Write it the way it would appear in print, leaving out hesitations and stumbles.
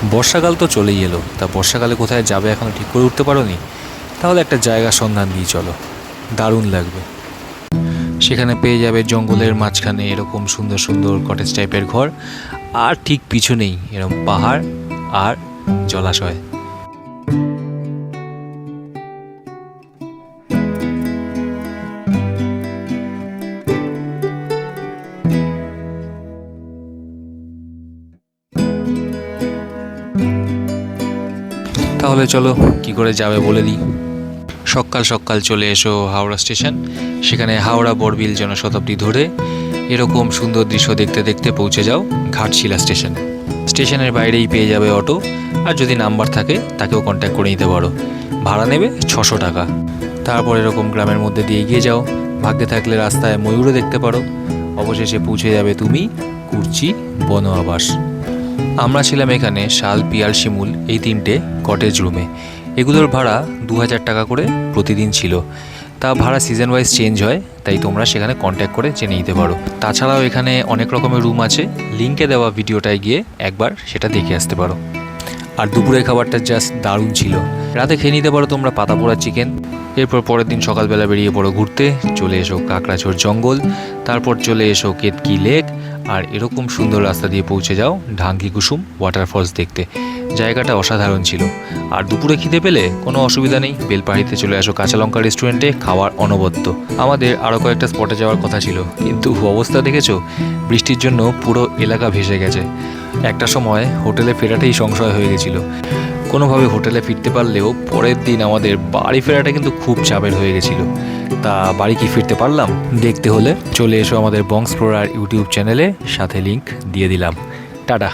বর্ষাকাল তো চলেই এলো, তা বর্ষাকালে কোথায় যাবে এখনও ঠিক করে উঠতে পারোনি? তাহলে একটা জায়গা সন্ধান দিয়ে চলো, দারুণ লাগবে। সেখানে পেয়ে যাবে জঙ্গলের মাঝখানে এরকম সুন্দর সুন্দর কটেজ টাইপের ঘর, আর ঠিক পিছনেই এরকম পাহাড় আর জলাশয়। তাহলে চলো কি করে যাবে বলে দিই। সকাল সকাল চলে এসো হাওড়া স্টেশন। সেখানে হাওড়া বড়বিল জনশতাব্দী ধরে এরকম সুন্দর দৃশ্য দেখতে দেখতে পৌঁছে যাও ঘাটশিলা স্টেশনে। স্টেশনের বাইরেই পেয়ে যাবে অটো, আর যদি নাম্বার থাকে তাকেও কন্ট্যাক্ট করে নিতে পারো। ভাড়া নেবে 600 টাকা। তারপর এরকম গ্রামের মধ্যে দিয়ে এগিয়ে যাও, ভাগ্যে থাকলে রাস্তায় ময়ূরও দেখতে পারো। অবশেষে পৌঁছে যাবে তুমি কুর্চি বন আবাস। আমরা ছিলাম এখানে শাল, পিয়াল, শিমুল এই 3টে কটেজ রুমে। এগুলোর ভাড়া 2000 টাকা করে প্রতিদিন ছিল। তা ভাড়া সিজন ওয়াইজ চেঞ্জ হয়, তাই তোমরা সেখানে কন্ট্যাক্ট করে জেনে নিতে পারো। তাছাড়াও এখানে অনেক রকমের রুম আছে, লিঙ্কে দেওয়া ভিডিওটায় গিয়ে একবার সেটা দেখে আসতে পারো। আর দুপুরের খাবারটা জাস্ট দারুণ ছিল। রাতে খেয়ে নিতে পারো তোমরা পাতা পোড়া চিকেন। এরপর পরের দিন সকালবেলা বেরিয়ে পড়ো ঘুরতে। চলে এসো কাকড়াঝোড় জঙ্গল, তারপর চলে এসো কেতকি লেক, আর এরকম সুন্দর রাস্তা দিয়ে পৌঁছে যাও ঢাঙ্কি কুসুম ওয়াটারফলস দেখতে। জায়গাটা অসাধারণ ছিল। আর দুপুরে খিদে পেলে কোনো অসুবিধা নেই, বেলপাহাড়িতে চলে আসো কাঁচা লঙ্কা রেস্টুরেন্টে, খাওয়ার অনবদ্য। আমাদের আরও কয়েকটা স্পটে যাওয়ার কথা ছিল, কিন্তু অবস্থা দেখেছো, বৃষ্টির জন্য পুরো এলাকা ভেসে গেছে। একটা সময় হোটেলে ফেরাটাই সংশয় হয়ে গেছিল। কোনোভাবে হোটেলে ফিরতে পারলেও পরের দিন আমাদের বাড়ি ফেরাটা কিন্তু খুব চাপের হয়ে গেছিলো। তা বাড়ি কি ফিরতে পারলাম? দেখতে হলে চলে এসো আমাদের বংশপ্রয়ার ইউটিউব চ্যানেলে, সাথে লিংক দিয়ে দিলাম। টাটা।